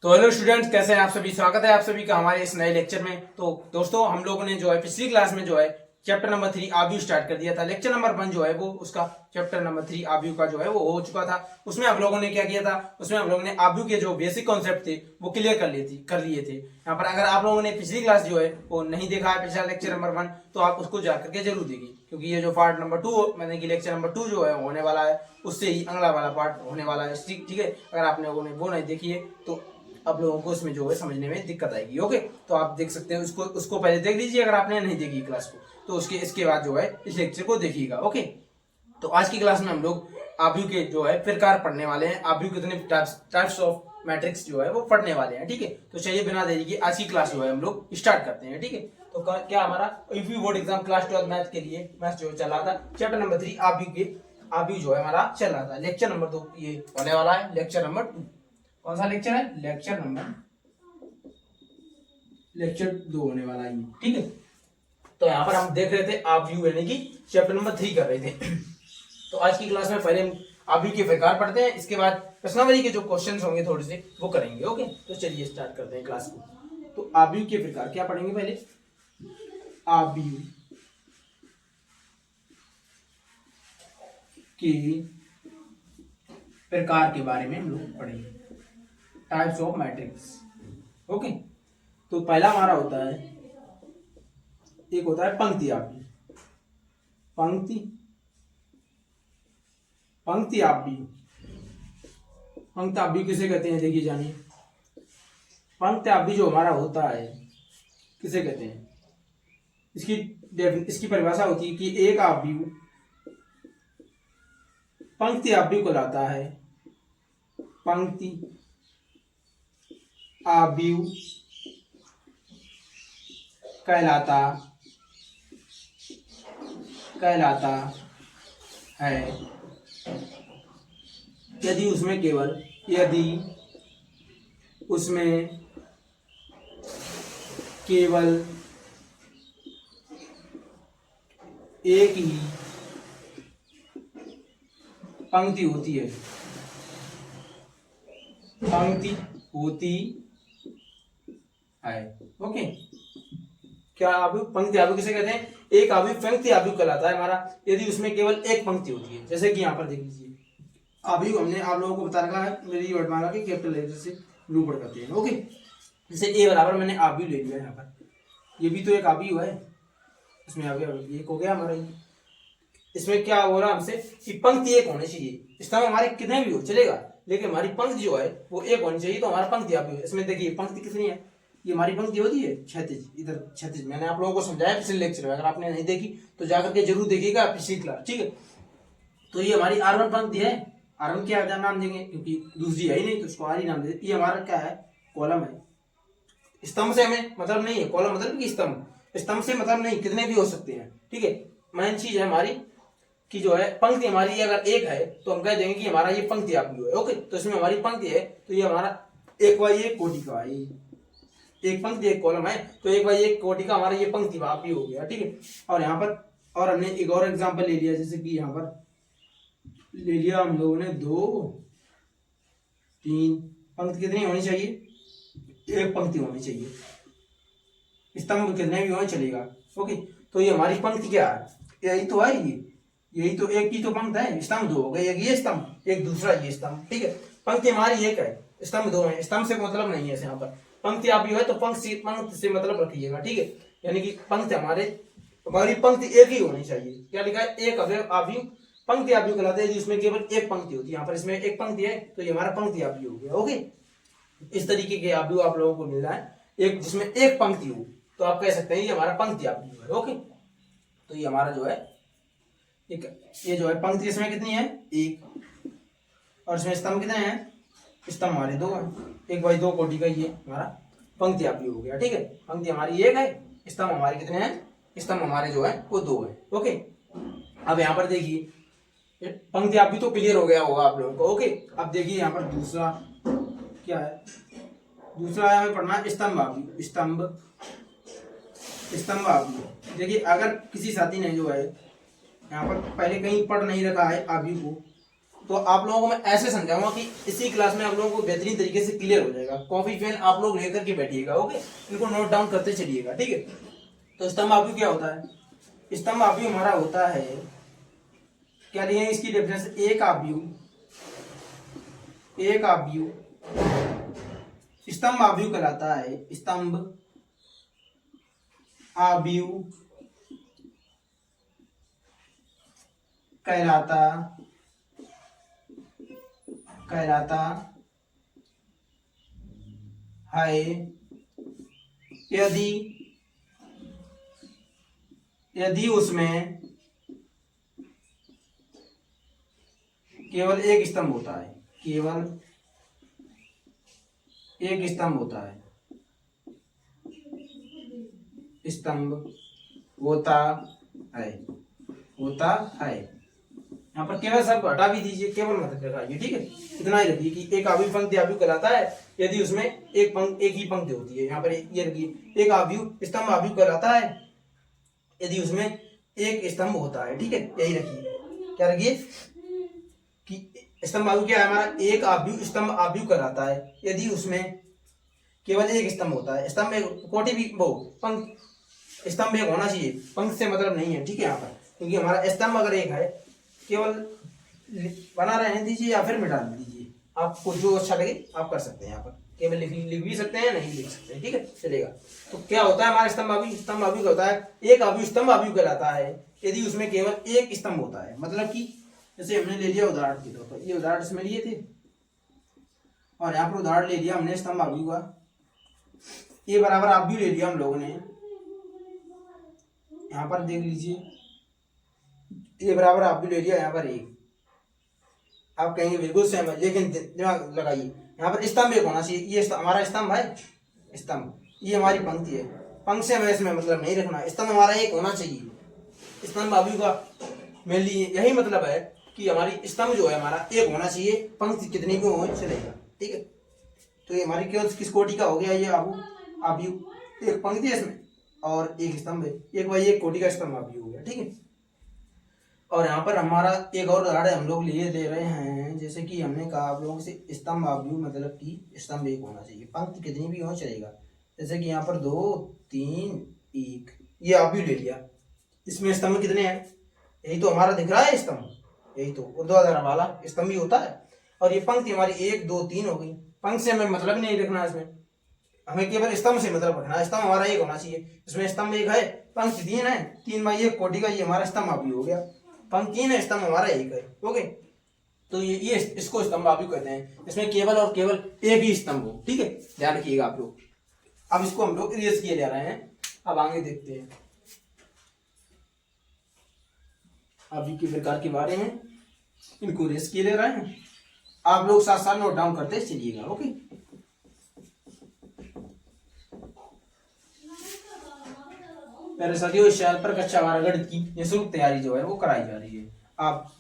तो hello students, कैसे हैं आप सभी। स्वागत है आप सभी का हमारे इस नए लेक्चर में। तो दोस्तों, हम लोगों ने जो है पिछली क्लास में जो है चैप्टर नंबर 3 आव्यू स्टार्ट कर दिया था। लेक्चर नंबर 1 जो है वो उसका चैप्टर नंबर 3 आव्यू का जो है वो हो चुका था। उसमें हम लोगों ने क्या किया था, उसमें हम लोगों ने आव्यू के जो बेसिक कॉन्सेप्ट थे वो क्लियर कर लिए थे। यहाँ पर अगर आप लोगों ने पिछली क्लास जो है वो नहीं देखा है, पिछला लेक्चर नंबर 1, तो आप उसको जाकर के जरूर देखिए, क्योंकि ये जो पार्ट नंबर 2 मैंने कि लेक्चर नंबर 2 जो है होने वाला है, उससे ही अगला वाला पार्ट होने वाला है। ठीक है, अगर आप लोगों ने वो नहीं देखी है तो आप लोगों को इसमें जो है समझने में दिक्कत आएगी। ओके, तो आप देख सकते हैं उसको पहले देख लीजिए अगर आपने नहीं देखी क्लास को, तो इसके बाद जो है इस लेक्चर को देखिएगा। ओके, तो आज की क्लास में हम लोग आव्यू के जो है प्रकार पढ़ने वाले हैं। आव्यू कितने टाइप्स ऑफ मैट्रिक्स जो है वो पढ़ने वाले हैं। ठीक है, तो चलिए बिना देरी के आज की क्लास जो है हम लोग स्टार्ट करते हैं। ठीक है, तो क्या हमारा UP board exam class 12 math के लिए मैथ जो चल रहा था, चैप्टर नंबर 3 आव्यू जो है हमारा चल रहा था। लेक्चर नंबर 2 ये होने वाला है। लेक्चर नंबर 2 कौन सा लेक्चर है? लेक्चर 2 होने वाला है। ठीक है, तो यहाँ पर हम देख रहे थे आव्यू यानी कि चैप्टर नंबर 3 कर रहे थे। तो आज की क्लास में पहले हम आव्यू के प्रकार पढ़ते हैं, इसके बाद प्रश्नावली के जो क्वेश्चंस होंगे थोड़े से वो करेंगे। ओके, तो चलिए स्टार्ट करते हैं क्लास को। तो आव्यू के प्रकार क्या पढ़ेंगे पहले? आव्यू के प्रकार के बारे में हम लोग पढ़ेंगे, टाइप्स ऑफ मैट्रिक्स। ओके, तो पहला हमारा होता है, एक होता है पंक्ति आव्यू। पंक्ति आव्यू किसे कहते हैं? देखिए जानिए, पंक्ति आव्यू जो हमारा होता है किसे कहते हैं? इसकी परिभाषा होती है कि एक आव्यू पंक्ति आव्यू कहलाता है। पंक्ति आव्यू कहलाता है यदि उसमें केवल एक ही पंक्ति होती है। ओके, क्या आव्यू पंक्ति आव्यू किसे कहते हैं? एक आव्यू पंक्ति आव्यू कहलाता है हमारा यदि उसमें केवल एक पंक्ति होती है। जैसे कि यहाँ पर देख लीजिए, आव्यू हमने आप लोगों को बता रखा है मेरी वर्णमाला के कैपिटल लेटर से लूपड़ करते हैं। ओके, जैसे ए बराबर मैंने आव्यू ले लिया यहाँ पर, ये भी तो एक आव्यू है। इसमें आ गया एक हो गया हमारा। इसमें क्या हो रहा हमसे कि पंक्ति एक होनी चाहिए। स्तंभ हमारे कितने भी हो चलेगा, लेकिन हमारी पंक्ति जो है वो एक होनी चाहिए, तो हमारा पंक्ति आव्यू है। इसमें देखिए पंक्ति कितनी है, ये हमारी पंक्ति होती है क्षैतिज, इधर क्षैतिज। मैंने आप लोगों को समझाया पिछले लेक्चर में, अगर आपने नहीं देखी तो जाकर के जरूर देखिएगा पिछली क्लास। ठीक है, तो ये हमारी R1 पंक्ति है। R1 क्या नाम देंगे, क्योंकि दूसरी है ही नहीं तो उसको R ही नाम दे। ये हमारा क्या है? कॉलम है। स्तंभ से हमें मतलब नहीं है, कॉलम मतलब कि स्तंभ से मतलब नहीं, कितने भी हो सकते हैं। ठीक है, मेन चीज है हमारी कि जो है पंक्ति हमारी अगर एक है तो हम कह देंगे कि हमारा ये पंक्ति आव्यू है। ओके, तो इसमें हमारी पंक्ति है तो ये हमारा एक बाई एक कोटि का है। एक पंक्ति एक कॉलम है तो एक बाई एक कोटि का हमारा ये पंक्ति आव्यू हो गया। ठीक है, और यहाँ पर और हमने एक और एग्जाम्पल ले लिया, जैसे कि यहाँ पर ले लिया हम लोगों ने 2 3 पंक्ति कितनी होनी चाहिए? एक पंक्ति होनी चाहिए। स्तंभ कितने भी हो चलेगा। ओके, तो ये हमारी पंक्ति क्या है? यही तो है, यही तो एक ही तो पंक्ति है। स्तंभ 2 हो गए, एक ये स्तंभ एक दूसरा ये स्तंभ। ठीक है, पंक्ति हमारी एक है, स्तंभ 2 है। स्तंभ से मतलब नहीं है यहाँ पर। पंक्ति आव्यू है तो पंक्ति से मतलब रखिएगा। ठीक है, यानी कि पंक्ति हमारी पंक्ति एक ही होनी चाहिए। क्या लिखा है? एक आव्यू पंक्ति आव्यू कहलाता है जिसमें केवल एक पंक्ति होती है। यहाँ पर इसमें एक पंक्ति है तो ये हमारा पंक्ति आव्यू हो गया। ओके, इस तरीके के आव्यू आप लोगों को मिल रहा है, एक जिसमें एक पंक्ति हो तो आप कह सकते हैं ये हमारा पंक्ति आव्यू है। ओके, तो ये हमारा जो है ये जो है पंक्ति इसमें कितनी है? एक, और इसमें स्तंभ कितने हैं? स्तंभ हमारे 2 हैं। एक बाई 2 कोटि का ये हमारा पंक्ति आव्यू हो गया। ठीक है, पंक्ति हमारी एक है, स्तंभ हमारे कितने हैं? स्तंभ हमारे जो है वो 2 है। ओके, अब यहाँ पर देखिए पंक्ति आव्यू तो क्लियर हो गया होगा आप लोगों को। ओके, अब देखिए यहाँ पर दूसरा क्या है? दूसरा है हमें पढ़ना स्तंभ आव्यू। देखिए, अगर किसी साथी ने जो है यहाँ पर पहले कहीं पढ़ नहीं रखा है आव्यू को, तो आप लोगों को मैं ऐसे समझाऊंगा कि इसी क्लास में आप लोगों को बेहतरीन तरीके से क्लियर हो जाएगा। कॉपी पेन आप लोग लेकर के बैठिएगा, ओके, इनको नोट डाउन करते चलिएगा, ठीक है। तो स्तंभ आव्यूह क्या होता है? स्तंभ आव्यूह हमारा होता है, क्या लिए इसकी डेफिनेशन, एक आव्यूह स्तंभ आव्यूह कहलाता है, स्तंभ आव्यूह कहलाता है यदि उसमें केवल एक स्तंभ होता है, स्तंभ होता है। यहाँ पर केवल सब हटा भी दीजिए, केवल मत लगाइए, ठीक है। इतना ही रखिए कि एक आव्यूह पंक्ति आव्यूह कहलाता है यदि उसमें एक ही पंक्ति होती है। यहाँ पर ये रखिए, एक आव्यूह स्तंभ आव्यूह कहलाता है यदि उसमें एक स्तंभ होता है, ठीक है। यही रखिए, क्या रखिए कि स्तंभ आव्यूह क्या है हमारा, एक आव्यूह स्तंभ आव्यूह कहलाता है यदि उसमें केवल एक स्तंभ होता है। स्तंभ एक कोटि भी पंक्ति, स्तंभ एक होना चाहिए, पंक्ति से मतलब नहीं है, ठीक है। यहाँ पर क्योंकि हमारा स्तंभ अगर एक है, केवल बना रहने दीजिए या फिर मिटा दीजिए, आपको जो अच्छा लगे आप कर सकते हैं। यहाँ पर केवल लिख भी सकते हैं, नहीं लिख सकते हैं, ठीक है, चलेगा। तो क्या होता है हमारा स्तंभ आव्यूह? स्तंभ आव्यूह होता है, एक आव्यूह स्तंभ आव्यूह कहलाता है यदि उसमें केवल एक स्तंभ होता है। मतलब कि जैसे हमने ले लिया उदाहरण के तौर पर, ये उदाहरण इसमें लिए थे और यहाँ पर उदाहरण ले लिया हमने स्तंभ आव्यूह का, ये बराबर आव्यूह ले लिया हम लोगों ने। यहाँ पर देख लीजिए, ये बराबर आव्यूह ले लिया, यहाँ पर एक, आप कहेंगे बिल्कुल सेम है, लेकिन दिमाग लगाइए, यहाँ पर स्तंभ एक होना चाहिए। ये हमारा स्तंभ है, स्तंभ, ये हमारी पंक्ति है, पंक्ति से हमें इसमें मतलब नहीं रखना, स्तंभ हमारा एक होना चाहिए। स्तंभ आव्यूह का मेनली यही मतलब है कि हमारी स्तंभ जो है हमारा एक होना चाहिए, पंक्ति कितनी भी हो चलेगा, ठीक है। तो ये हमारी केवल किस कोटि का हो गया, ये आव्यूह, एक पंक्ति है इसमें और एक स्तंभ है, एक भाई एक कोटि का स्तंभ आव्यूह हो गया, ठीक है। और यहाँ पर हमारा एक और उदाहरण हम लोग लिए दे रहे हैं, जैसे कि हमने कहा आप लोगों से स्तंभ आव्यूह मतलब कि स्तंभ एक होना चाहिए, पंक्ति कितनी भी हो चलेगा। जैसे कि यहाँ पर 2 3 1, ये आव्यूह ले लिया, इसमें स्तंभ कितने हैं, यही तो हमारा दिख रहा है स्तंभ, यही तो ऊर्ध्वाधर वाला स्तंभ ही होता है। और ये पंक्ति हमारी 1 2 3 हो गई, पंक्ति से हमें मतलब नहीं रखना, इसमें हमें केवल स्तंभ से मतलब रखना है। स्तंभ हमारा एक होना चाहिए, इसमें स्तंभ एक है, पंक्ति 3 है, 3 बाई 1 कोटि का, ये हमारा स्तंभ आव्यूह हो गया। पंक्ति 3 है, स्तंभ हमारा एक है, ओके। तो ये इसको स्तंभ आव्यूह कहते हैं, इसमें केवल और केवल एक ही स्तंभ हो, ठीक है, ध्यान रखिएगा आप लोग। अब इसको हम लोग इरेज किए जा रहे हैं, अब आगे देखते हैं आव्यूह के प्रकार के बारे में, इनको इरेज किए ले रहे हैं, आप लोग साथ साथ नोट डाउन करते चलिएगा, ओके। मेरे साथियों, इस चैनल पर कक्षा 12 गणित की निःशुल्क तैयारी जो है वो कराई जा रही है, आप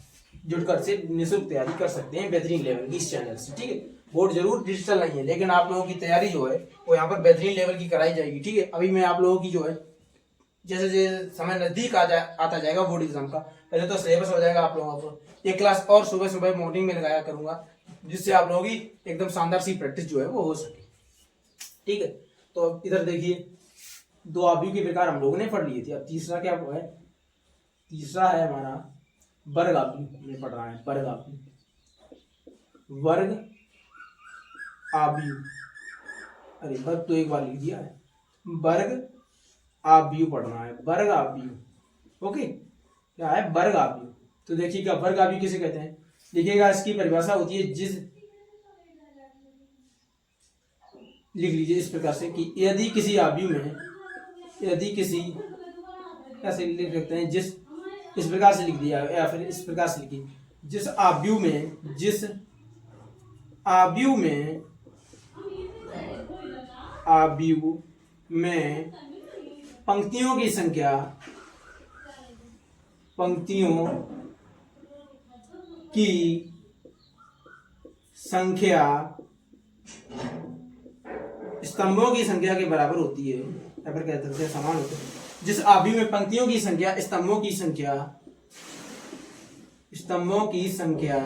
जुड़कर से निःशुल्क तैयारी कर सकते हैं बेहतरीन लेवल की इस चैनल से, ठीक है। बोर्ड जरूर डिजिटल नहीं है, लेकिन आप लोगों की तैयारी जो है वो यहाँ पर बेहतरीन लेवल की कराई जाएगी, ठीक है। अभी मैं आप लोगों की जो है जैसे जैसे समय नजदीक आता जाएगा बोर्ड एग्जाम का, पहले तो सिलेबस हो जाएगा आप लोगों को, एक क्लास और सुबह सुबह मॉर्निंग में लगाया करूंगा, जिससे आप लोगों की एकदम शानदार सी प्रैक्टिस जो है वो हो सके, ठीक है। तो इधर देखिए, 2 आव्यूह के प्रकार हम लोगों ने पढ़ लिए थे। अब तीसरा क्या है, तीसरा है हमारा वर्ग आव्यूह में पढ़ रहा है, वर्ग आव्यूह, वर्ग आव्यूह, अरे वर्ग तो एक बार लिख दिया है, वर्ग आव्यूह पढ़ना है, वर्ग आव्यूह, ओके। क्या है वर्ग आव्यूह, तो देखिएगा वर्ग आव्यूह किसे कहते हैं, देखिएगा इसकी परिभाषा होती है, जिस लिख लीजिए इस प्रकार से कि यदि किसी आव्यूह में, यदि किसी ऐसे लिख सकते हैं, जिस, इस प्रकार से लिख दिया या फिर इस प्रकार से लिखिए, जिस आव्यूह में पंक्तियों की संख्या स्तंभों की संख्या के बराबर होती है, या फिर कहते हैं समान होते हैं, जिस आव्यूह में पंक्तियों की संख्या स्तंभों की संख्या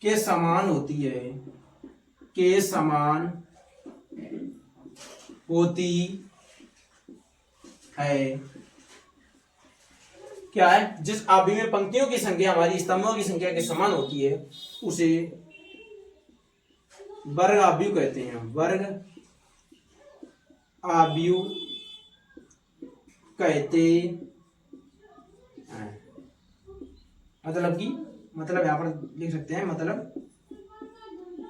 के समान होती है, के समान होती है। क्या है? जिस आबी में पंक्तियों की संख्या हमारी स्तंभों की संख्या के समान होती है उसे वर्ग आव्यूह कहते हैं। वर्ग आव्यूह कहते हैं। मतलब कि मतलब यहां पर लिख सकते हैं, मतलब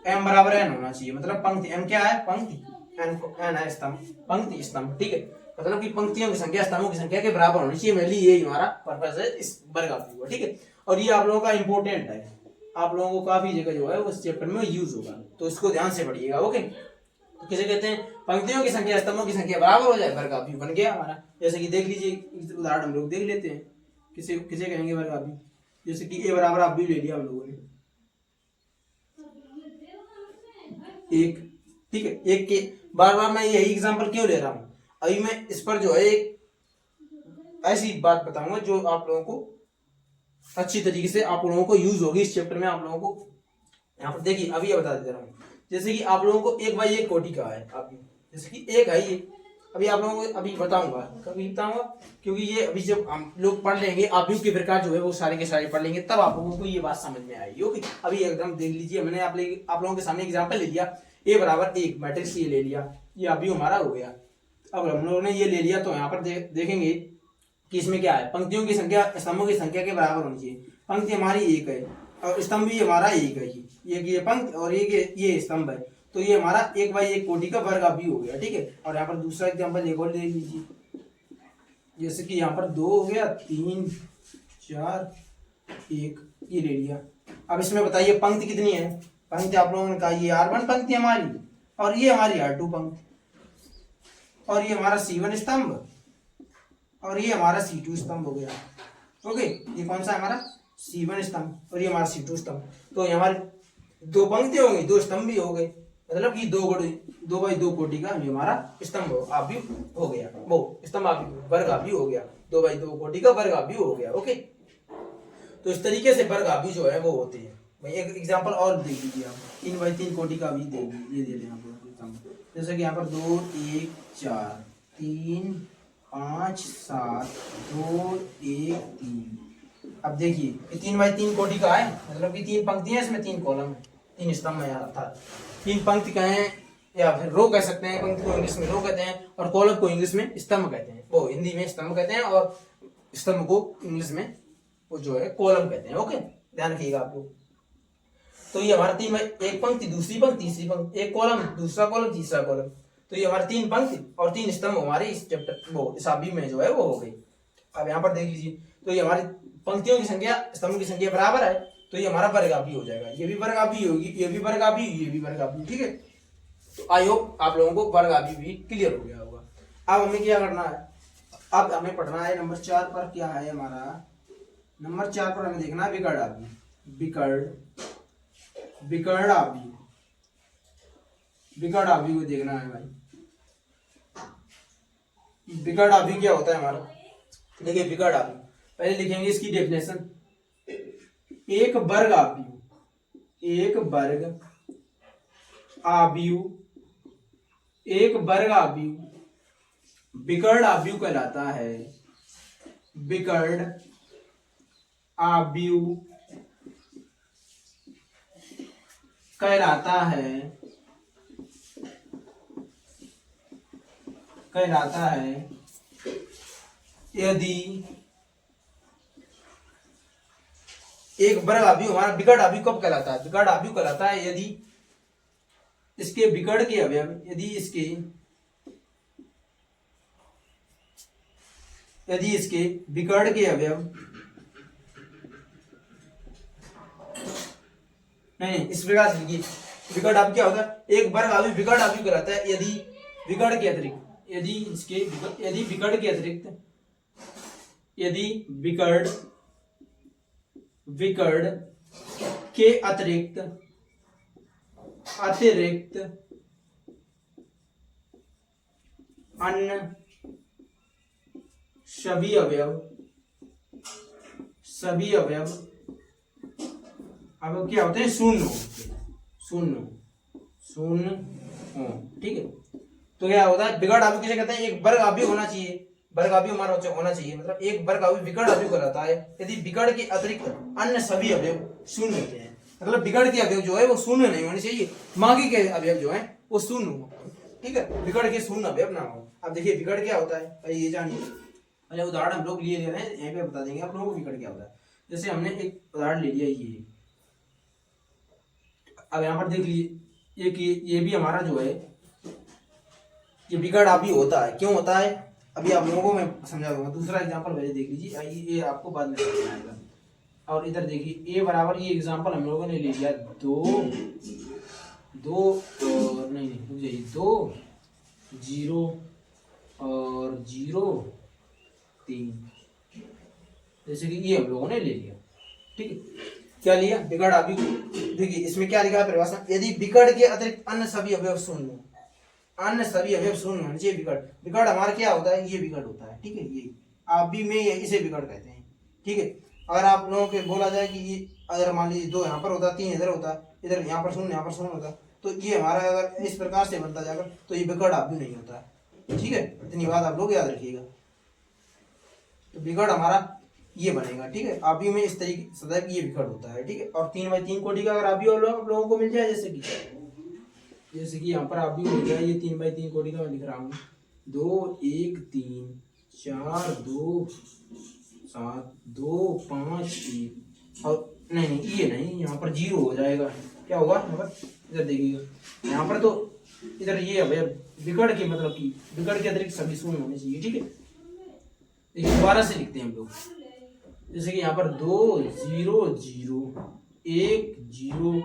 m बराबर n होना चाहिए। मतलब पंक्ति m क्या है? पंक्ति, n है स्तंभ, पंक्ति स्तंभ। ठीक है, मतलब कि पंक्तियों की संख्या स्तंभों की संख्या के बराबर होनी चाहिए। मेनली यही हमारा पर्पस है इस वर्ग आव्यूह। ठीक है, और ये आप लोगों का इंपॉर्टेंट है, आप लोगों को काफी जगह जो है उस चैप्टर में यूज होगा, तो इसको ध्यान से पढ़िएगा। ओके, तो किसे कहते हैं? पंक्तियों की संख्या स्तंभों की संख्या बराबर हो जाए, वर्ग आव्यूह बन गया हमारा। जैसे कि देख लीजिए उदाहरण हम लोग देख लेते हैं। किसे किसे कहेंगे वर्ग आव्यूह? जैसे कि a बराबर आव्यूह ले लिया हम लोगों ने, एक। ठीक है, एक के बार बार मैं यही एग्जांपल क्यों ले रहा हूं? अभी मैं इस पर जो है एक ऐसी बात बताऊंगा जो आप लोगों को अच्छी तरीके से आप लोगों को यूज होगी इस चैप्टर में। आप लोगों को यहाँ पर देखिए अभी ये बता दे रहा हूँ। जैसे कि आप लोगों को एक बाई एक कोटि का है, आप जैसे कि एक है ये, अभी आप लोगों को अभी बताऊंगा, कभी बताऊंगा, क्योंकि ये अभी जब हम लोग पढ़ लेंगे आव्यूह के प्रकार जो है वो सारे के सारे पढ़ लेंगे, तब आप लोगों को ये बात समझ में आएगी। ओके, अभी एकदम देख लीजिए, मैंने आप लोगों के सामने एग्जाम्पल ले लिया, a बराबर एक मैट्रिक्स ये ले लिया, ये आव्यूह हमारा हो गया। अब हम लोगों ने ये ले लिया तो यहाँ पर देखेंगे कि इसमें क्या है? पंक्तियों की संख्या स्तंभों की संख्या के बराबर होनी चाहिए। पंक्ति हमारी एक है और स्तंभ भी हमारा एक है, ये पंक्ति और ये स्तंभ है, तो ये हमारा एक बाई एक कोटि का वर्ग आव्यूह हो गया। ठीक है, और यहाँ पर दूसरा एग्जांपल एक और ले लीजिए, जैसे कि यहाँ पर 2 हो गया, 3 4 1 ये ले लिया। अब इसमें बताइए पंक्ति कितनी है? पंक्ति आप लोगों ने कहा ये R1 पंक्ति हमारी, और ये हमारी R2 पंक्ति, और ये हमारा C1 स्तंभ, और ये हमारा C2 स्तंभ हो गया। ओके, ये कौन सा है? हमारा C1 स्तंभ, और ये हमारा C2 स्तंभ। तो ये हमारे दो पंक्ति हो गई, दो स्तंभ भी हो गए, मतलब कि 2 बाई 2 कोटि का ये हमारा स्तंभ आव्यूह हो गया, वो स्तंभ आव्यूह वर्ग आव्यूह हो गया, 2 बाई 2 कोटि का वर्ग आव्यूह हो गया। ओके, तो इस तरीके से वर्ग आव्यूह जो है वो होते हैं। भाई एक एग्जांपल और देख लीजिए आप, 3 बाई 3 कोटि का भी ये दे दें आप लोग, जैसे कि यहाँ पर 2 1 4 3 5 7 2 1 3। अब देखिए ये 3 बाई 3 कोटि का है, मतलब कि 3 पंक्तियां, इसमें 3 कॉलम है, 3 स्तंभ है, अर्थात 3 पंक्ति कहें या फिर रो कह सकते हैं। पंक्ति को इंग्लिश में रो कहते हैं और कॉलम को इंग्लिश में स्तंभ कहते हैं, वो हिंदी में स्तंभ कहते हैं और स्तंभ को इंग्लिश में वो जो है कॉलम कहते हैं। ओके, ध्यान रखिएगा आप लोग। तो ये हमारा 3 बाई एक पंक्ति, दूसरी पंक्ति, तीसरी पंक्ति, एक कॉलम, दूसरा कॉलम, तीसरा कॉलम, तो ये हमारे 3 पंक्ति और 3 स्तंभ हमारे इस चैप्टर वो इस आव्यूह में जो है वो हो गई। अब यहाँ पर देख लीजिए, तो ये हमारी पंक्तियों की संख्या स्तंभ की संख्या बराबर है, तो ये हमारा वर्ग आव्यूह हो जाएगा। ये भी वर्ग आव्यूह होगी, ये भी वर्ग आव्यूह, ये भी वर्ग आव्यूह। ठीक है, तो आई होप आप लोगों को वर्ग आव्यूह भी क्लियर हो गया होगा। अब हमें क्या करना है? अब हमें पढ़ना है नंबर 4 पर। क्या है हमारा नंबर 4 पर? हमें देखना है विकर्ण आव्यूह। विकर्ण आव्यूह, विकर्ण आव्यूह को देखना है भाई। विकर्ण आव्यूह क्या होता है हमारा? देखिए विकर्ण आव्यूह पहले लिखेंगे इसकी डेफिनेशन। एक वर्ग आव्यूह, एक वर्ग आव्यूह, एक वर्ग आव्यूह विकर्ण आव्यूह कहलाता है। विकर्ण आव्यूह कहलाता है, कहलाता है यदि एक वर्ग आव्यूह हमारा विकर्ण आव्यूह कब कहलाता है? विकर्ण आव्यूह कहलाता है यदि इसके विकर्ण के अवयव, यदि इसके विकर्ण के अवयव, नहीं इस प्रकार से लिखिए, विकर्ण आव्यूह क्या होता है? एक वर्ग आव्यूह विकर्ण आव्यूह कहलाता है यदि विकर्ण के अतिरिक्त, यदि विकर्ण के अतिरिक्त, यदि विकर्ण के अतिरिक्त अन्य सभी अवयव अब क्या होते हैं, शून्य होते हैं, शून्य शून्य हो, ठीक है। तो क्या होता है, विकर्ण अवयव किसे कहते हैं, एक वर्ग अवयव होना चाहिए, वर्ग अवयव हमारा होना चाहिए, मतलब एक वर्ग अवयव विकर्ण अवयव कहलाता है यदि विकर्ण के अतिरिक्त अन्य सभी अवयव शून्य होते हैं। मतलब विकर्ण के अवयव जो है वो शून्य नहीं होने चाहिए, बाकी के अवयव जो है वो शून्य हो, ठीक है, विकर्ण के शून्य अवयव ना हो। अब देखिए विकर्ण क्या होता है, भाई ये जानिए, पहले उदाहरण हम लोग ले रहे हैं, यहाँ पे बता देंगे आप लोगों को विकर्ण क्या होता है। जैसे हमने एक उदाहरण ले लिया ये, अब यहाँ पर देख लीजिए ये भी हमारा जो है ये विकर्ण अवयव होता है, क्यों होता है अभी आप लोगों को मैं समझा दूंगा। दूसरा एग्जांपल पहले देख लीजिए, ये आपको बाद में समझ आएगा। और इधर देखिए ए बराबर, ये एग्जांपल हम लोगों ने ले लिया 2 और नहीं रुक जाइए 2 0 और 0 3, जैसे कि ये हम लोगों ने ले लिया, ठीक है। क्या लिया, विकर्ण अवयव। देखिए इसमें क्या लिखा है परिभाषा, यदि विकर्ण के अतिरिक्त अन्य सभी अवयव शून्य, अन्य सभी अवयव शून्य होने चाहिए। विकर्ण, विकर्ण हमारा क्या होता है, ये विकर्ण होता है, ठीक है, ये आप भी में इसे विकर्ण कहते हैं, ठीक है। अगर आप लोगों को बोला जाए कि ये अगर मान लीजिए 2 यहाँ पर होता है, 3 इधर होता है, इधर यहाँ पर शून्य यहाँ पर शून्य होता है, तो ये हमारा अगर इस प्रकार से बनता जाएगा तो ये विकर्ण अवयव नहीं होता है, ठीक है। इतनी बात आप लोग याद रखिएगा। तो विकर्ण हमारा ये बनेगा, ठीक है, अवयव में इस तरीके सदैव ये विकर्ण होता है, ठीक है। और 3x3 कोटि का अगर अवयव आप लोगों को मिल जाए, जैसे कि यहाँ पर अवयव मिल जाए, ये 3x3 कोटि का मैं लिख रहा हूँ, 2 1 3 4 2 7 2 5 1, और नहीं ये नहीं, यहाँ पर 0 हो जाएगा, क्या होगा यहाँ पर, इधर देखिएगा यहाँ पर, तो इधर ये अवयव विकर्ण के मतलब कि विकर्ण के अतिरिक्त सभी शून्य होने चाहिए, ठीक है। दोबारा से लिखते हैं हम लोग, जैसे कि यहाँ पर 2 0 0 1 0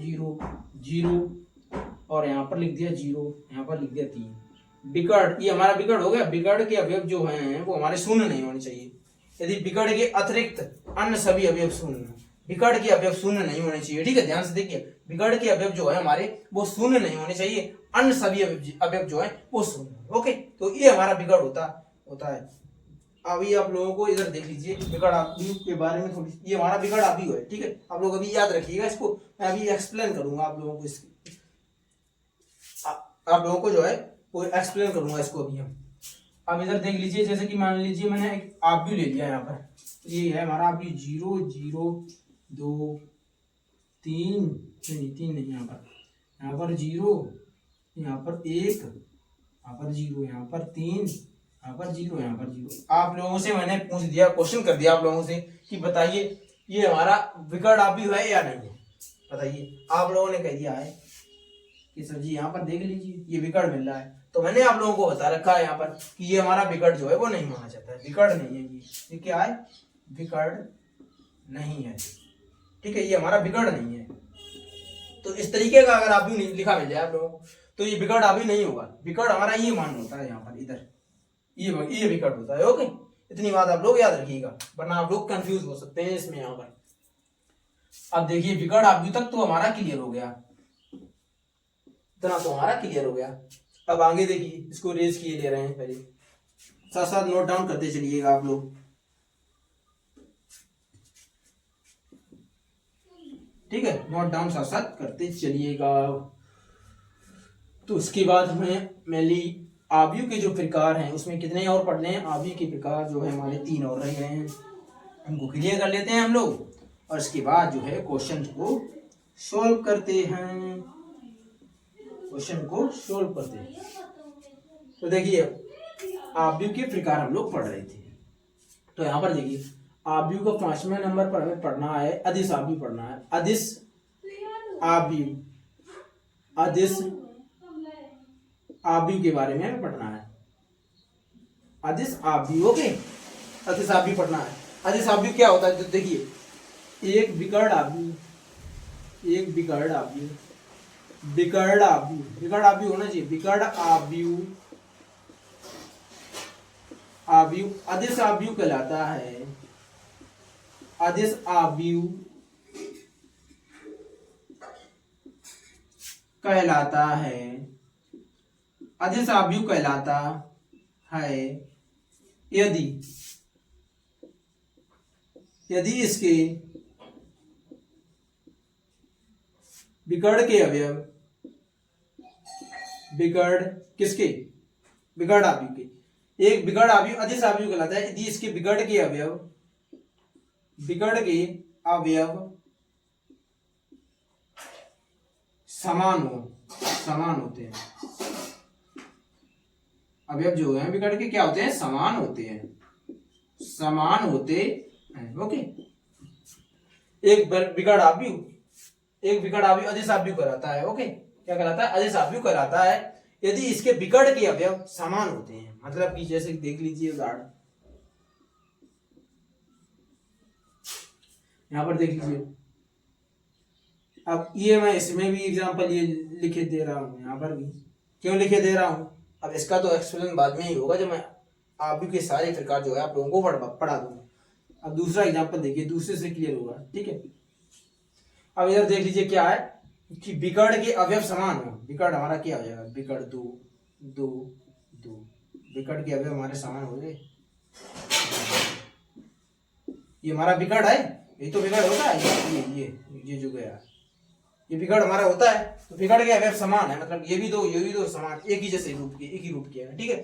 0 0 और यहाँ पर लिख दिया 0, यहाँ पर लिख दिया 3। विकर्ण, ये हमारा विकर्ण हो गया। विकर्ण के अवयव जो हैं वो हमारे शून्य नहीं होने चाहिए, यदि विकर्ण के अतिरिक्त अन्य सभी अवयव शून्य, विकर्ण के अवयव शून्य नहीं होने चाहिए, ठीक है। ध्यान से देखिए, विकर्ण के अवयव जो है हमारे वो शून्य नहीं होने चाहिए, अन्य सभी अवयव जो है वो शून्य, ओके। तो ये हमारा विकर्ण होता है। अभी आप लोगों को इधर देख लीजिए विकर्ण अवयव के बारे में थोड़ी, ये हमारा विकर्ण अवयव है, ठीक है। आप लोग अभी याद रखिएगा इसको, मैं अभी एक्सप्लेन करूंगा आप लोगों को, आप लोगों को जो है वो एक्सप्लेन करूंगा इसको अभी हम। अब इधर देख लीजिए, जैसे कि मान लीजिए मैंने एक अवयव ले लिया यहाँ पर, ये है हमारा अवयव 0 0 2 3 नहीं, यहाँ पर 0, यहाँ पर 1, यहाँ पर 0, यहाँ पर 3, यहाँ पर 0, यहाँ पर 0। आप लोगों से मैंने पूछ दिया, क्वेश्चन कर दिया आप लोगों से कि बताइए ये हमारा विकर्ण अवयव है या नहीं है, बताइए। आप लोगों ने कह दिया है कि सर जी यहाँ पर देख लीजिए ये विकर्ण मिल रहा है, तो मैंने आप लोगों को बता रखा है यहाँ पर कि ये हमारा विकर्ण जो है वो नहीं माना जाता है, विकर्ण नहीं है ये क्या है, विकर्ण नहीं है, ठीक है, ये हमारा विकर्ण नहीं है। तो इस तरीके का अगर अवयव लिखा मिल जाए आप लोगों को तो ये विकर्ण अवयव नहीं होगा, विकर्ण हमारा ये मान होता है यहाँ पर, इधर ये विकर्ण होता है, ओके। इतनी बात आप लोग याद रखिएगा, वरना आप लोग कंफ्यूज हो सकते हैं इसमें यहाँ पर। अब देखिए विकर्ण अवयव तक तो हमारा क्लियर हो गया, इतना तो हमारा क्लियर हो गया। अब आगे देखिए, इसको रेज किए ले रहे हैं, पहले साथ साथ नोट डाउन करते चलिएगा आप लोग, ठीक है, नोट डाउन साथ साथ करते चलिएगा। तो उसके बाद हमें मेनली अवयव के जो प्रकार हैं उसमें कितने और पढ़ने हैं, अवयव के प्रकार जो है हमारे 3 और रह गए हैं, उनको क्लियर कर लेते हैं हम लोग, और इसके बाद जो है क्वेश्चन को सॉल्व करते हैं, तो देखिए अवयव के प्रकार हम लोग पढ़ रहे थे। तो यहाँ पर देखिए अवयव का 5वें नंबर पर हमें पढ़ना है अदिश अवयव पढ़ना है, अदिश अवयव के बारे में हमें पढ़ना है, अदिश अवयव, ओके, अदिश अवयव पढ़ना है। अदिश अवयव क्या होता है, तो देखिए एक विकर्ण अवयव होना चाहिए, विकर्ण अवयव अदिश अवयव कहलाता है, अदिश अवयव कहलाता है यदि इसके विकर्ण के अवयव, विकर्ण किसके, विकर्ण आव्यूह के, एक विकर्ण आव्यूह अदिश आव्यूह कहलाता है यदि इसके विकर्ण के अवयव, विकर्ण के अवयव समान हो, समान होते हैं। अवयव जो है विकर्ण के क्या होते हैं, समान होते हैं, समान होते हैं। ओके, एक विकर्ण आव्यूह, एक विकर्ण आव्यूह अदिश आव्यूह कहलाता है। ओके, क्या कहलाता है, अदिश आव्यूह कहलाता है यदि इसके विकर्ण के अवयव समान होते हैं। मतलब कि जैसे देख लीजिए उदाहरण, यहां पर देख लीजिए, अब ये मैं इसमें भी एग्जांपल ये लिखे दे रहा हूं, यहां पर भी क्यों लिखे दे रहा हूं, अब इसका तो एक्सप्लेन बाद में ही होगा जब मैं आव्यूह के सारे प्रकार जो है आप लोगों को पढ़ा दूंगा। अब दूसरा एग्जांपल देखिए, दूसरे से क्लियर होगा। ठीक है, अब इधर देख लीजिए क्या है कि विकर्ण के अवयव समान हो। विकर्ण हमारा क्या हो जाएगा, विकर्ण 2 2 2, विकर्ण के अवयव हमारे समान हो गए। ये हमारा विकर्ण है, ये तो विकर्ण होता है, ये जो गया ये विकर्ण हमारा होता है, तो विकर्ण के अवयव समान है, मतलब ये भी दो समान, एक ही जैसे रूप के, एक ही रूप के है। ठीक है,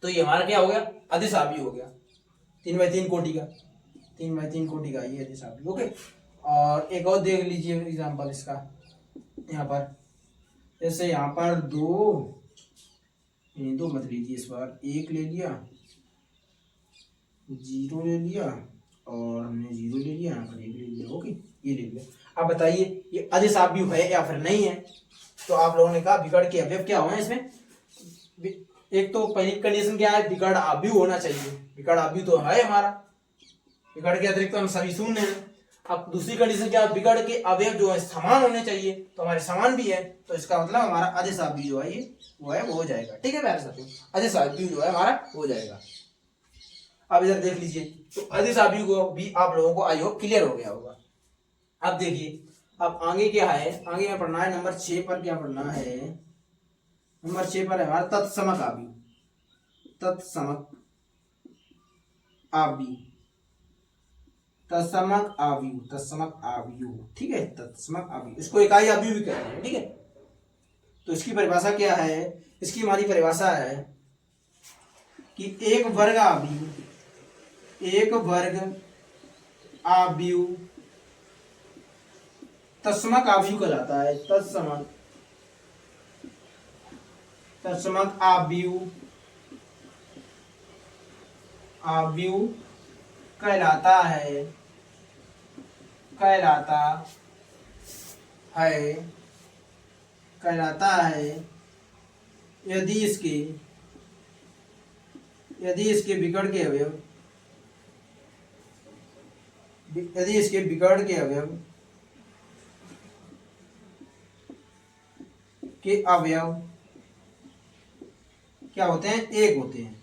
तो ये हमारा क्या हो गया, अदिश आव्यूह हो गया, 3x3 कोटि का, 3x3 कोटि का ये अदिश आव्यूह। ओके, और एक और देख लीजिए एग्जांपल इसका, यहाँ पर जैसे यहाँ पर दो मत लीजिए, इस बार 1 ले लिया, 0 ले लिया, और हमने 0 ले लिया, यहाँ पर 1 ले लिया। ओके, ये ले लिया। अब बताइए ये अदिश आव्यूह है या फिर नहीं है। तो आप लोगों ने कहा विकर्ण के अवयव क्या हुए इसमें, एक तो पहली कंडीशन क्या है, विकर्ण आव्यूह होना चाहिए, विकर्ण आव्यूह तो है हमारा, विकर्ण के अतिरिक्त हम सभी शून्य हैं। अब दूसरी कंडीशन क्या है, विकर्ण के अवयव जो है समान होने चाहिए, तो हमारे समान भी है, तो इसका मतलब हमारा अदिश आव्यूह जो है ये वो हो जाएगा। ठीक है प्यारे साथियों, अदिश आव्यूह जो है हमारा हो जाएगा। अब इधर देख लीजिए, तो अदिश आव्यूह को भी आप लोगों को आई होप क्लियर हो गया होगा। अब देखिए, अब आगे क्या है, आगे में पढ़ना है नंबर 6 पर, क्या पढ़ना है, नंबर 6 पर है हमारा तत्समक आव्यूह, तत्समक आव्यूह, तत्समक आव्यूह, तत्समक आव्यूह। ठीक है, तत्समक आव्यूह, इसको इकाई आव्यूह भी कहते हैं। ठीक है, तो इसकी परिभाषा क्या है, इसकी हमारी परिभाषा है कि एक वर्ग आव्यूह, एक वर्ग आव्यूह तत्समक आव्यूह कहलाता है, तत्समक, तत्समक आव्यूह, आव्यूह कहलाता है, कहलाता है, कहलाता है यदि इसके विकर्ण के अवयव, यदि इसके विकर्ण के अवयव के अवयव क्या होते हैं, एक होते हैं।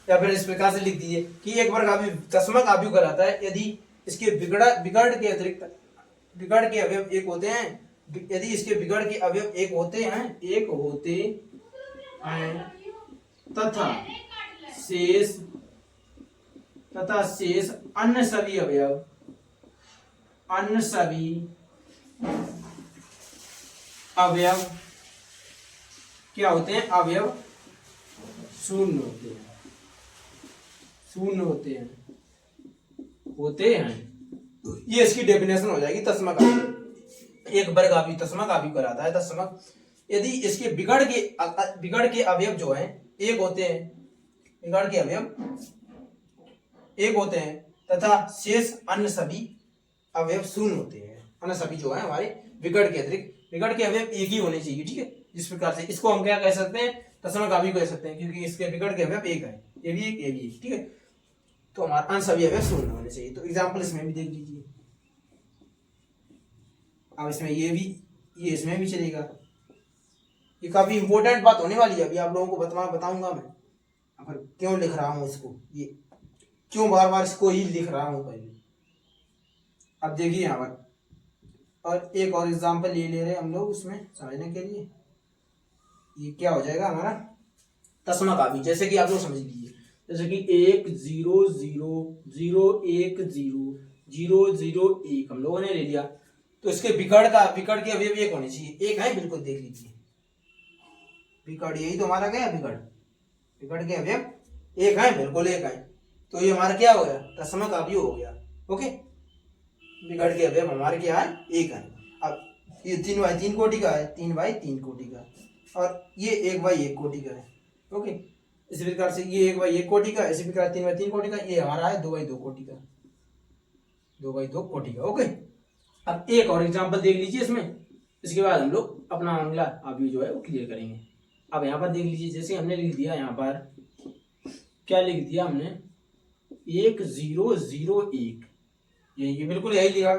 या फिर इस प्रकार से लिख दीजिए कि एक वर्ग आव्यूह तत्समक आव्यूह कहलाता है यदि इसके विकर्ण के अतिरिक्त विकर्ण के अवयव एक होते हैं, यदि इसके विकर्ण के अवयव एक होते हैं तथा शेष अन्य सभी अवयव, अन्य सभी अवयव क्या होते हैं, अवयव शून्य होते हैं, शून्य होते हैं। तो ये इसकी डेफिनेशन हो जाएगी तत्समक आव्यूह। एक वर्ग आव्यूह तत्समक आव्यूह कहलाता है, तत्समक यदि इसके विकर्ण के अवयव जो हैं एक होते हैं, विकर्ण के अवयव एक होते हैं तथा शेष अन्य सभी अवयव शून्य होते हैं। अन्य सभी जो है हमारे विकर्ण के अतिरिक्त विकर्ण के अवयव एक ही होने चाहिए। ठीक है, जिस प्रकार से इसको हम क्या कह सकते हैं, तत्समक आव्यूह कह सकते हैं, क्योंकि इसके विकर्ण के अवयव एक है, ये भी एक, ये भी एक। ठीक है, तो हमारा अन्य सभी अवयव शून्य होने चाहिए। तो एग्जाम्पल इसमें भी देख लीजिए, अब इसमें ये इसमें भी चलेगा। ये काफी इंपॉर्टेंट बात होने वाली है, अभी आप लोगों को बताऊंगा मैं। अब क्यों लिख रहा हूं इसको, ये क्यों बार बार इसको ही लिख रहा हूं पहले। अब देखिए यहाँ पर, और एक और एग्जाम्पल ये ले रहे हैं हम लोग उसमें समझने के लिए। ये क्या हो जाएगा हमारा तत्समक आव्यूह, जैसे कि आप लोग समझ लीजिए, जैसे कि 1 0 0 0 1 0 0 0 1 हम लोगों ने ले लिया, तो इसके विकर्ण के अवयव एक होने चाहिए, एक है बिल्कुल, देख लीजिए विकर्ण, यही तो हमारा क्या है विकर्ण के अवयव एक है, बिल्कुल एक है, तो ये हमारा क्या हो गया, तत्समक अवयव हो गया। ओके, विकर्ण के अवयव हमारे क्या है, एक है। अब ये 3 × 3 कोटि का है, 3 × 3 कोटि का, और ये 1 × 1 कोटि का है। ओके, इसी प्रकार से ये 1 × 1 कोटि का, इसी प्रकार 3 × 3 कोटि का, ये हमारा है 2 × 2 कोटि का, 2 × 2 कोटि का। ओके, अब एक और एग्जांपल देख लीजिए इसमें, इसके बाद हम लोग अपना अगला अवयव जो है वो क्लियर करेंगे। अब यहाँ पर देख लीजिए, जैसे हमने लिख दिया, यहाँ पर क्या लिख दिया हमने, 1 0 0 1, ये बिल्कुल यही लिखा,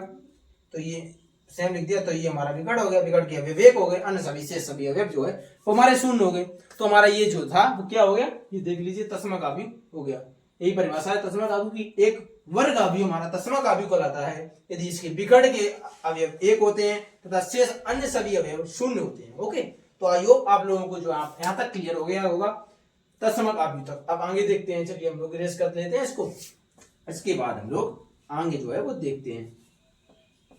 तो ये सेम लिख दिया, तो ये हमारा विकर्ण हो गया, विकर्ण के अवयव एक हो गए, अन्य सभी से सभी अवयव जो है वो हमारे शून्य हो गए। तो हमारा ये जो था वो क्या हो गया, ये देख लीजिए तत्समक अवयव हो गया। यही परिभाषा है तत्समक अवयव की, एक वर्ग अवयव हमारा तत्समक अवयव कहलाता है यदि इसके विकर्ण के अवयव एक होते हैं तथा शेष अन्य सभी अवयव शून्य होते हैं। ओके, तो आइयो आप लोगों को जो आप यहाँ तक क्लियर हो गया होगा तत्समक अवयव तक। अब आगे देखते हैं, चलिए हम लोग रेस कर लेते हैं इसको, इसके बाद हम लोग आगे जो है वो देखते हैं।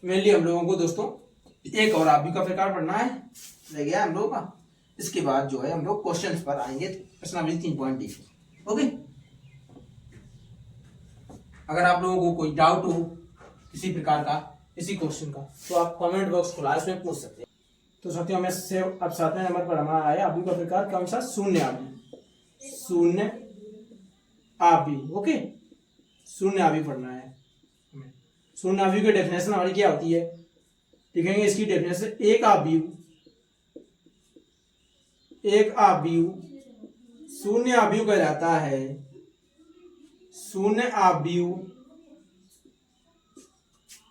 मेनली हम लोगों को दोस्तों एक और अवयव का प्रकार पढ़ना है, रह गया हम लोगों का। इसके बाद जो है हम लोग क्वेश्चन पर आएंगे, प्रश्नावली 3.1। ओके, अगर आप लोगों को कोई डाउट हो किसी प्रकार का इसी क्वेश्चन का, तो आप कमेंट बॉक्स खुला है, उसमें पूछ सकते हैं। तो साथियों हमें से अब 7वें नंबर पर हमारा आया अवयव का प्रकार कौन सा, शून्य अवयव, शून्य अवयव। ओके, शून्य अवयव पढ़ना है हमें। शून्य अवयव की डेफिनेशन हमारी क्या होती है, लिखेंगे इसकी डेफिनेशन, एक अवयव शून्य अवयव कहलाता है, शून्य अवयव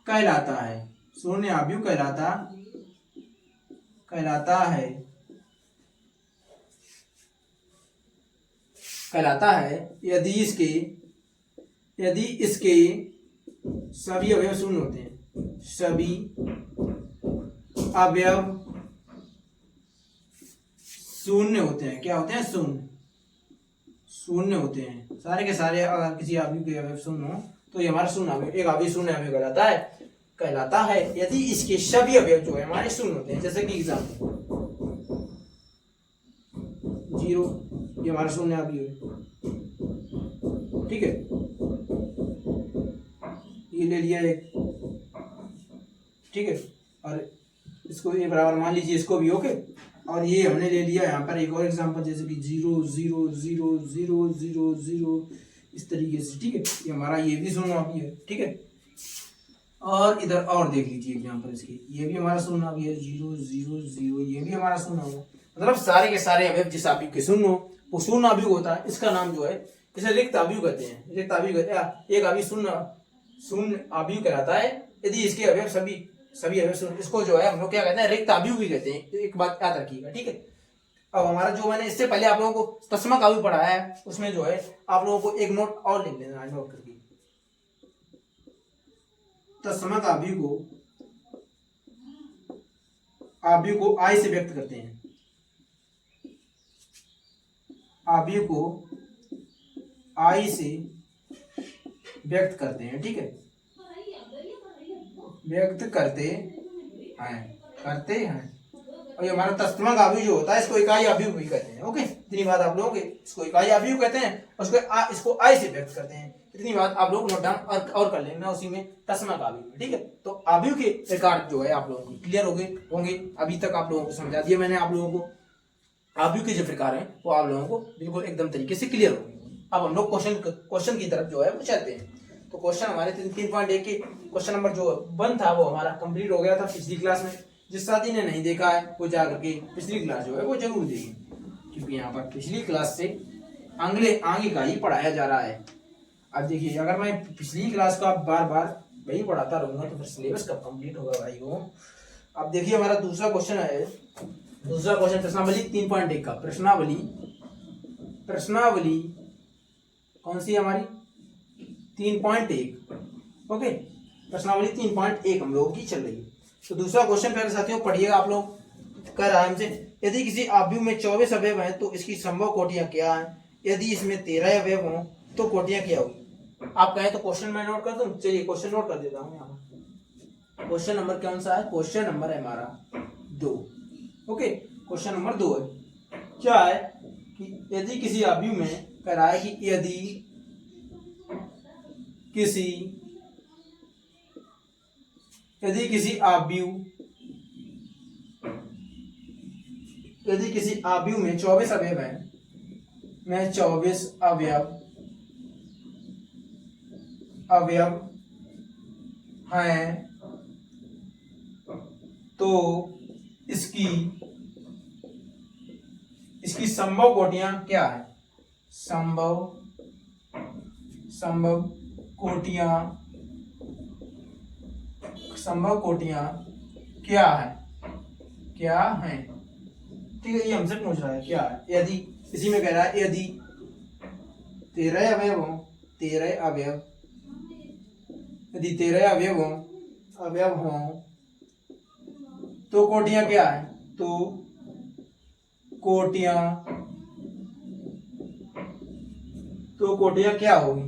कहलाता है, शून्य अवयव कहलाता है यदि इसके सभी अवयव शून्य होते हैं, सभी अवयव शून्य होते हैं। क्या होते हैं, शून्य होते हैं, सारे के सारे। अगर किसी अवयव के अवयव शून्य हो तो ये हमारा शून्य अवयव, एक अवयव शून्य अवयव कहलाता है यदि इसके सभी अवयव जो है हमारे शून्य होते हैं। जैसे कि एग्जाम्पल 0, ये हमारा शून्य अवयव है, ठीक है, ये ले लिया एक, ठीक है, और इसको ये बराबर मान लीजिए इसको भी। ओके, और ये हमने ले लिया यहाँ पर एक और एग्जांपल, जैसे कि 0 0 0 0 0 0, इस तरीके से, ठीक है, ये हमारा ये भी शून्य अवयव है, ठीक है। और इधर और देख लीजिए एग्जांपल इसकी, ये भी हमारा शून्य अवयव है, 0 0 0, ये भी हमारा शून्य अवयव। मतलब सारे के सारे अवयव जिस अवयव के शून्य हो वो शून्य अवयव होता है। इसका नाम जो है इसे रिक्त अवयव कहते हैं, रिक्त अवयव कहते हैं। एक अवयव शून्य अवयव कहलाता है यदि इसके अवयव सभी अवयव शून्य, इसको जो है हम लोग क्या कहते हैं, रिक्त अवयव भी कहते हैं। एक बात याद रखिएगा, ठीक है। अब हमारा जो मैंने इससे पहले आप लोगों को तत्समक अवयव पढ़ाया है, उसमें जो है आप लोगों को एक नोट और लिख लेना है, नोट करके। तत्समक अवयव को आई से व्यक्त करते हैं, अवयव को आई से व्यक्त करते हैं, ठीक है, व्यक्त करते हैं। और ये हमारा तत्समक अवयव जो होता है इसको इकाई अवयव भी कहते हैं। ओके, इतनी बात आप लोगों के, इसको इकाई अवयव कहते हैं और इसको आई से व्यक्त करते हैं। इतनी बात आप लोग नोट डाउन और कर लेना उसी में, तत्समक अवयव, ठीक है। तो अवयव के प्रकार जो है आप लोगों को क्लियर हो गए होंगे। अभी तक आप लोगों को समझा दिया मैंने आप लोगों को, अवयव के जो प्रकार हैं वो आप लोगों को बिल्कुल एकदम तरीके से क्लियर हो गए। अब हम लोग क्वेश्चन की तरफ जो है वो चलते हैं। तो क्वेश्चन हमारे 3.1 के क्वेश्चन नंबर जो 1 था वो हमारा कंप्लीट हो गया था पिछली क्लास में। जिस साथी ने नहीं देखा है वो जा करके पिछली क्लास जो है वो जरूर देखें, क्योंकि यहाँ पर पिछली क्लास से आगे का ही पढ़ाया जा रहा है। अब देखिए, अगर मैं पिछली क्लास का बार बार वही पढ़ाता रहूंगा तो फिर सिलेबस कब कंप्लीट होगा भाई वो। अब देखिए हमारा दूसरा क्वेश्चन है, दूसरा क्वेश्चन प्रश्नावली 3.1 का। प्रश्नावली कौन सी है हमारी, 3.1। ओके, प्रश्नावली 3.1 हम लोगों की चल रही है। तो दूसरा क्वेश्चन पहले साथियों पढ़िएगा आप लोग। कह रहा है हमसे, यदि किसी अवयव में 24 अवयव हैं तो इसकी संभव कोटियां क्या हैं, यदि इसमें 13 अवयव हों तो कोटियां क्या होगी। आप कहें तो क्वेश्चन मैं नोट कर दूं, चलिए क्वेश्चन नोट कर देता हूँ यहाँ पर। क्वेश्चन नंबर कौन सा है? क्वेश्चन नंबर है हमारा 2। ओके, क्वेश्चन नंबर 2 है, क्या है कि यदि किसी आव्यूह में कह रहा है कि यदि किसी आव्यूह में 24 अवयव हैं, में 24 अवयव हैं, तो इसकी संभव कोटियां क्या है? संभव कोटियां क्या है? ठीक है, ये हमसे पूछ रहा है क्या है। यदि इसी में कह रहा है यदि 13 अवयव हों, 13 अवयव, यदि 13 अवयव हों तो कोटियां क्या है? तो कोटियां क्या होगी?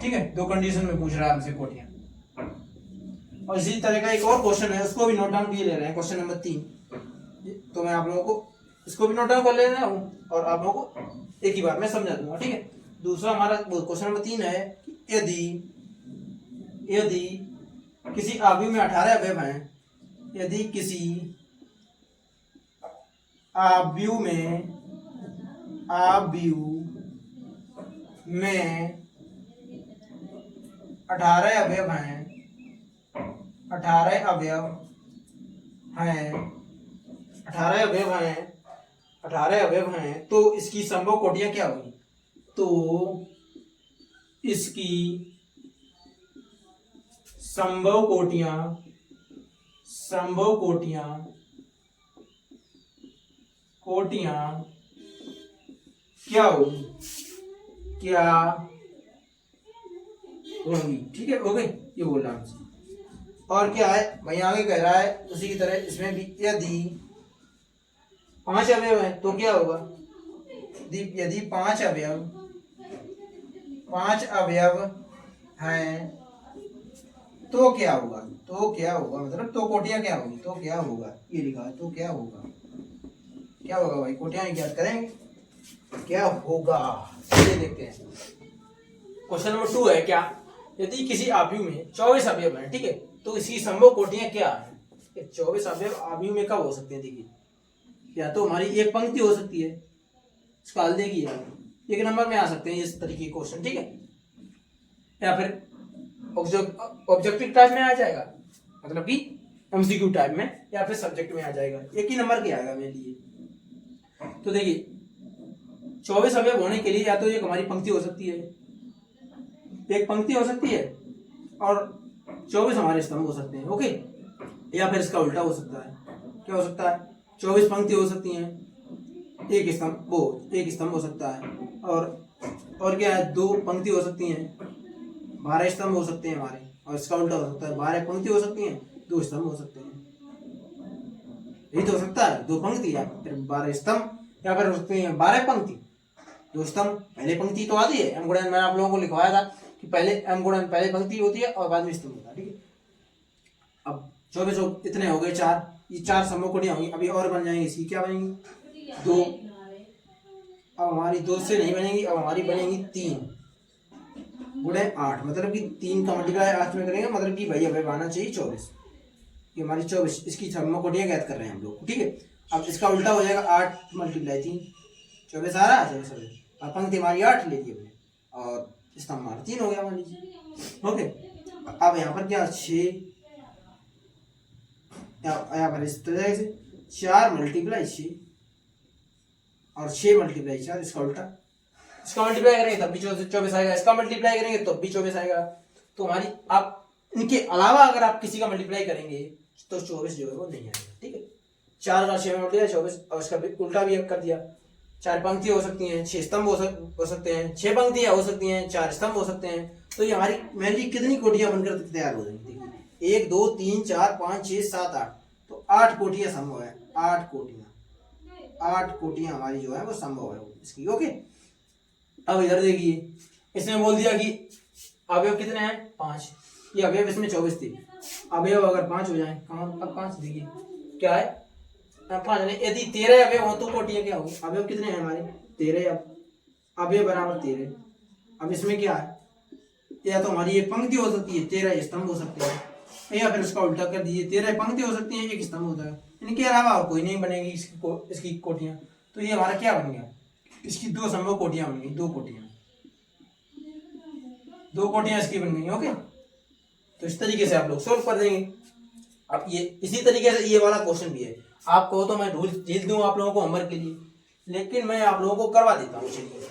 ठीक है, 2 कंडीशन में पूछ रहा है हमसे कोटियां। और इसी तरह का एक और क्वेश्चन है, उसको भी नोट डाउन किए ले रहे हैं, क्वेश्चन नंबर 3। तो मैं आप लोगों को इसको भी नोट डाउन कर ले रहा हूँ और आप लोगों को एक ही बार में समझा दूंगा। ठीक है, दूसरा हमारा क्वेश्चन नंबर 3 है कि यदि किसी आव्यूह में 18 अवयव हैं, यदि किसी आव्यूह में 18 अवयव हैं, 18 अवयव हैं, तो इसकी संभव कोटियां क्या होगी? तो इसकी संभव कोटियां क्या होगी? ठीक है, हो गई, ये बोल रहा हूँ। और क्या है वहीं आगे कह रहा है उसी की तरह इसमें भी, यदि 5 अवयव है तो क्या होगा? यदि 5 अवयव हैं तो क्या होगा? मतलब तो कोटियां क्या होगी? तो क्या होगा, ये लिखा है, तो क्या होगा भाई? कोटियां ज्ञात करेंगे, क्या होगा ये देखते हैं। क्वेश्चन नंबर 2 है, क्या यदि किसी आव्यूह में 24 अवयव हैं, ठीक है, तो इसकी संभव कोटियां क्या है? 24 अवयव आव्यूह में कब हो सकते हैं? देखिए, या तो हमारी एक पंक्ति हो सकती है, इसका हल देखिए, एक नंबर में आ सकते हैं इस तरीके के क्वेश्चन, ठीक है, या फिर ऑब्जेक्टिव टाइप में आ जाएगा, मतलब कि एमसीक्यू टाइप में, या फिर सब्जेक्ट में आ जाएगा, एक ही नंबर के आएगा मेरे लिए। तो देखिए 24 अवयव होने के लिए या तो एक हमारी पंक्ति हो सकती है, एक पंक्ति हो सकती है, और 24 हमारे स्तंभ हो सकते हैं। ओके, या फिर इसका उल्टा हो सकता है, क्या हो सकता है? 24 पंक्ति हो सकती हैं, एक स्तंभ हो सकता है, और क्या है, 2 पंक्ति हो सकती हैं, 12 स्तंभ हो सकते हैं हमारे, और इसका उल्टा हो सकता है, 12 पंक्ति हो सकती हैं, 2 स्तंभ हो सकते हैं। यही तो हो सकता है, 2 पंक्ति या फिर 12 स्तंभ, या फिर हो सकते हैं 12 पंक्ति 2 स्तंभ। पहले पंक्ति तो आती है, एम गुणन मैंने आप लोगों को लिखवाया था कि पहले एम गुणन पहले पंक्ति होती है और बाद में स्तंभ होता है। ठीक है, अब 24 इतने हो गए 4, ये 4 संभव कोटियां होंगी, अभी और बन जाएंगी, इसकी क्या बनेंगी? 2। अब हमारी 2 से नहीं बनेंगी, अब हमारी बनेंगी 3 गुणे 8, मतलब कि 3 का मल्टीप्लाई 8 में करेंगे, मतलब कि भैया भाई आना चाहिए 24, ये हमारी 24, इसकी संभव कोटियां ज्ञात कर रहे हैं हम लोग। ठीक है, अब इसका उल्टा हो जाएगा, 8 मल्टीप्लाई 3, 24 आ रहा है, 24 और पंक्ति हमारी 8 ले ली हमने, और स्तंभ हमारा 3 हो गया मान लीजिए। ओके, अब यहाँ पर क्या 6, यहाँ पर इस तरह से 4 मल्टीप्लाई 6 और 6 मल्टीप्लाई 4, इसका उल्टा, इसका मल्टीप्लाई करेंगे तब भी 24 आएगा, इसका मल्टीप्लाई करेंगे तब भी 24 आएगा। तो हमारी, आप इनके अलावा अगर आप किसी का मल्टीप्लाई करेंगे तो 24 जो है वो नहीं आएगा। ठीक है, 4 का 6 में मल्टीप्लाई 24, और इसका उल्टा भी कर दिया, 4 पंक्ति हो सकती हैं, 6 स्तंभ हो सकते हैं, 6 पंक्तियां हो सकती हैं, 4 स्तंभ हो सकते हैं। तो ये हमारी मेनली कितनी कोटियां बनकर तैयार हो जाएंगी? देखिए 1 2 3 4 5 6 7 8, तो 8 कोटियां संभव है, 8 कोटियां हमारी जो है वो संभव है इसकी। ओके, अब इधर देखिए, इसने बोल दिया कि अवयव कितने हैं 5, ये अवयव इसमें 24 थे, अवयव अगर 5 हो जाए, कहाँ अब 5 देखिए क्या है 5 नहीं, यदि 13 अवयव हो तो कोटियां क्या होगी, अवयव कितने हैं हमारे 13, अब अवयव बराबर 13, अब इसमें क्या है, या तो हमारी एक पंक्ति हो सकती है, 13 स्तंभ हो सकते हैं, या फिर उसका उल्टा कर दीजिए, 13 पंक्ति हो सकती है, एक स्तंभ होता है, इनके अलावा और कोई नहीं बनेगी इसकी कोटियां। तो ये हमारा क्या बन गया, इसकी 2 संभव कोटियां बन गई, 2 कोटियां इसकी बन गई। ओके, तो इस तरीके से आप लोग सोल्व कर देंगे। अब ये इसी तरीके से ये वाला क्वेश्चन भी है, आप कहो तो मैं झील दूं आप लोगों को होमवर्क के लिए, लेकिन मैं आप लोगों को करवा देता हूँ। चलिए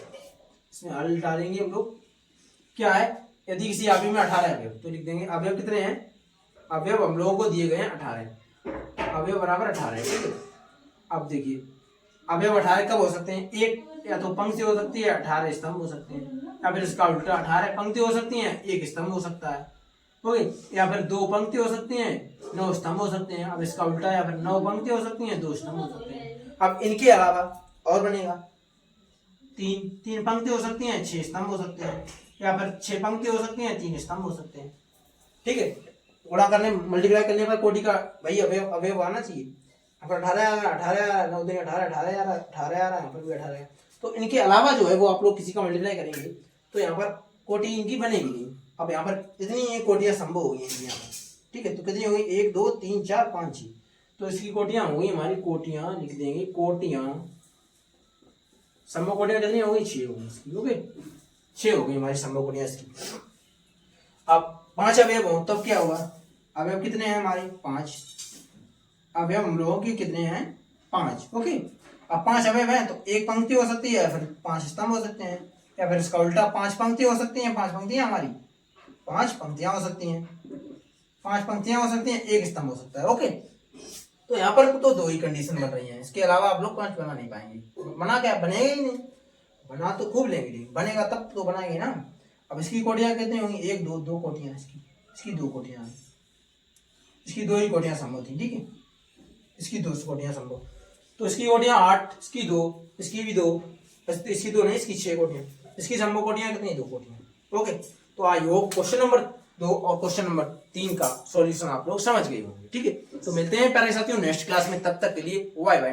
इसमें हल डालेंगे हम लोग, क्या है, यदि किसी अवयव में 18 अवयव, तो लिख देंगे अवयव कितने हैं, अवयव हम लोगों को दिए गए हैं 18, अवयव बराबर 18, ठीक है। अब देखिए अवयव 18 कब हो सकते हैं, एक या तो पंक्ति हो सकती है, 18 स्तंभ हो सकते हैं, या फिर इसका उल्टा 18 पंक्ति हो सकती हैं, एक स्तंभ हो सकता है, ओके, या फिर 2 पंक्ति हो सकती हैं, 9 स्तंभ हो सकते हैं। अब इसका उल्टा, या फिर 9 पंक्ति हो सकती हैं, 2 स्तंभ हो सकते हैं। अब इनके अलावा और बनेगा, 3 पंक्ति हो सकती हैं, 6 स्तंभ हो सकते हैं, या फिर 6 पंक्ति हो सकती हैं, 3 स्तंभ हो सकते हैं, ठीक है। गुणा करने मल्टीप्लाई करने पर कोटि का भाई अवयव अवयव आना चाहिए, यहाँ पर 18 9 दिन 18 आ रहा है, यहाँ पर भी 18 है। तो इनके अलावा जो है वो आप लोग किसी का मल्टीप्लाई करेंगे तो यहाँ पर कोटि इनकी बनेगी नहीं। अब यहाँ पर इतनी कोटियां संभव हो गई यहाँ पर, ठीक है। तो कितनी हो गई, 1 2 3 4 5 6, तो इसकी कोटियां हो गई हमारी, कोटियां लिख देंगे, कोटियां संभव कोटियां कितनी हो गई, 6 हो गई इसकी, ओके 6 हो गई हमारी संभव कोटियां इसकी। अब 5 अवयव हो तब क्या होगा, अवयव कितने हैं हमारे 5, अवयव हम लोगों के कितने हैं 5, ओके। अब 5 अवयव हैं तो एक पंक्ति हो सकती है, या फिर 5 स्तंभ हो सकते हैं, या फिर इसका उल्टा 5 पंक्ति हो सकती हैं, 5 पंक्तियां हमारी 5 पंक्तियां हो सकती हैं, 5 पंक्तियां हो सकती हैं, एक स्तंभ हो सकता है, ओके। तो यहाँ पर तो 2 ही कंडीशन बन रही हैं, इसके अलावा आप लोग 5 बना नहीं पाएंगे। बना क्या, बनेगा ही नहीं, बना तो खूब लेंगे, बनेगा तब तो बनाएंगे ना। अब इसकी कोटियां कितनी होंगी, 1 2 2 कोटियां, इसकी 2 कोटियां, इसकी 2 ही कोटियां संभव थी, ठीक है, इसकी 2 कोटियां संभव, तो इसकी कोटियां 8, इसकी 2, इसकी भी 2, इसकी 2 नहीं, इसकी 6 कोटियां, इसकी संभव कोटियां कितनी, 2 कोटियां, ओके। तो आई होप क्वेश्चन नंबर 2 और क्वेश्चन नंबर 3 का सॉल्यूशन आप लोग समझ गए होंगे, ठीक है। तो मिलते हैं प्यारे साथियों नेक्स्ट क्लास में, तब तक के लिए बाय बाय।